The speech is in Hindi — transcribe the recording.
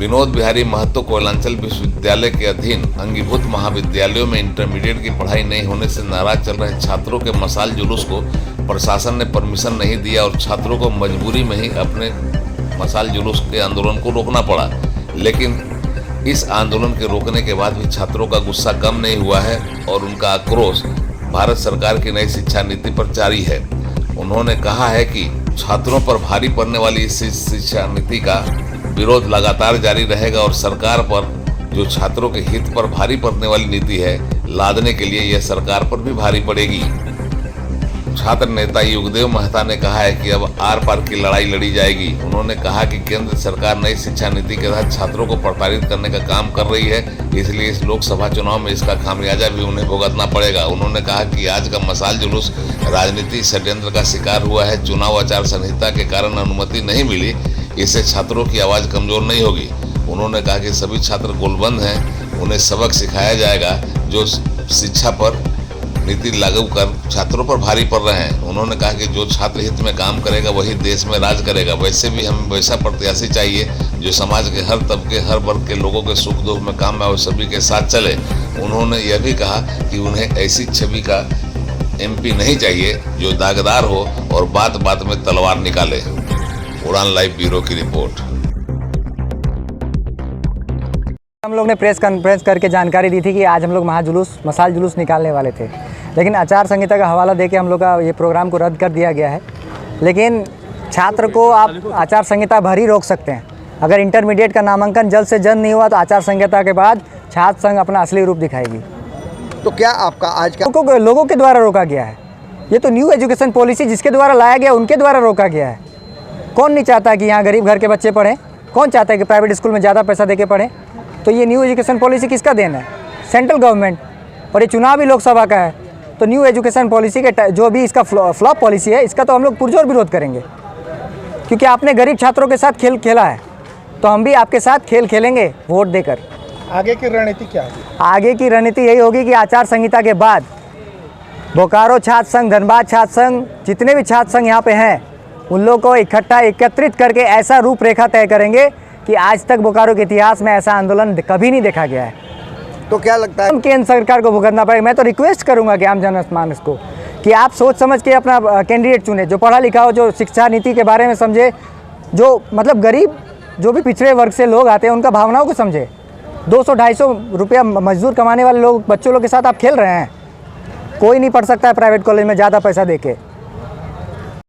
विनोद बिहारी महतो कोयलांचल विश्वविद्यालय के अधीन अंगीभूत महाविद्यालयों में इंटरमीडिएट की पढ़ाई नहीं होने से नाराज चल रहे छात्रों के मशाल जुलूस को प्रशासन ने परमिशन नहीं दिया और छात्रों को मजबूरी में ही अपने मशाल जुलूस के आंदोलन को रोकना पड़ा। लेकिन इस आंदोलन के रोकने के बाद भी छात्रों का गुस्सा कम नहीं हुआ है और उनका आक्रोश भारत सरकार की नई शिक्षा नीति पर जारी है। उन्होंने कहा है कि छात्रों पर भारी पड़ने वाली इस शिक्षा नीति का विरोध लगातार जारी रहेगा और सरकार पर जो छात्रों के हित पर भारी पड़ने वाली नीति है लादने के लिए यह सरकार पर भी भारी पड़ेगी। छात्र नेता युगदेव महता ने कहा है कि अब आर पार की लड़ाई लड़ी जाएगी। उन्होंने कहा कि केंद्र सरकार नई शिक्षा नीति के तहत छात्रों को प्रताड़ित करने का काम कर रही है, इसलिए इस लोकसभा चुनाव में इसका खामियाजा भी उन्हें भुगतना पड़ेगा। उन्होंने कहा कि आज का मशाल जुलूस राजनीतिक षड्यंत्र का शिकार हुआ है। चुनाव आचार संहिता के कारण अनुमति नहीं मिली, इससे छात्रों की आवाज़ कमजोर नहीं होगी। उन्होंने कहा कि सभी छात्र गोलबंद हैं, उन्हें सबक सिखाया जाएगा जो शिक्षा पर नीति लागू कर छात्रों पर भारी पड़ रहे हैं। उन्होंने कहा कि जो छात्र हित में काम करेगा वही देश में राज करेगा। वैसे भी हमें वैसा प्रत्याशी चाहिए जो समाज के हर तबके हर वर्ग के लोगों के सुख दुख में काम में और सभी के साथ चले। उन्होंने यह भी कहा कि उन्हें ऐसी छवि का एमपी नहीं चाहिए जो दागदार हो और बात बात में तलवार निकाले। उड़ान लाइव ब्यूरो की रिपोर्ट। हम लोग ने प्रेस कॉन्फ्रेंस करके जानकारी दी थी कि आज हम लोग मशाल जुलूस निकालने वाले थे, लेकिन आचार संहिता का हवाला देके हम लोग का ये प्रोग्राम को रद्द कर दिया गया है। लेकिन छात्र को आप आचार संहिता भर ही रोक सकते हैं। अगर इंटरमीडिएट का नामांकन जल्द से जल्द नहीं हुआ तो आचार संहिता के बाद छात्र संघ अपना असली रूप दिखाएगी। तो क्या आपका आज का लोगों के द्वारा रोका गया है? ये तो न्यू एजुकेशन पॉलिसी जिसके द्वारा लाया गया उनके द्वारा रोका गया है। कौन नहीं चाहता कि यहाँ गरीब घर के बच्चे पढ़ें? कौन चाहता है कि प्राइवेट स्कूल में ज़्यादा पैसा दे के पढ़ें? तो ये न्यू एजुकेशन पॉलिसी किसका देन है? Central government. और ये चुनाव भी लोकसभा का है, तो न्यू एजुकेशन पॉलिसी के जो भी इसका फ्लॉप पॉलिसी है इसका तो हम लोग पुरजोर विरोध करेंगे, क्योंकि आपने गरीब छात्रों के साथ खेल खेला है, तो हम भी आपके साथ खेल खेलेंगे वोट देकर। आगे की रणनीति क्या है? आगे की रणनीति यही होगी कि आचार संहिता के बाद बोकारो छात्र संघ, धनबाद छात्र संघ, जितने भी छात्र संघ यहाँ पे हैं उन लोगों को इकट्ठा एकत्रित करके ऐसा रूपरेखा तय करेंगे कि आज तक बोकारो के इतिहास में ऐसा आंदोलन कभी नहीं देखा गया है। तो क्या लगता है हम केंद्र सरकार को भुगतना पड़ेगा। मैं तो रिक्वेस्ट करूंगा कि आम जनमानस को कि आप सोच समझ के अपना कैंडिडेट चुने, जो पढ़ा लिखा हो, जो शिक्षा नीति के बारे में समझे, जो मतलब गरीब जो भी पिछड़े वर्ग से लोग आते हैं उनका भावनाओं को समझे। 200-250 रुपया मजदूर कमाने वाले लोग बच्चों लोग के साथ आप खेल रहे हैं। कोई नहीं पढ़ सकता है प्राइवेट कॉलेज में ज़्यादा पैसा देके।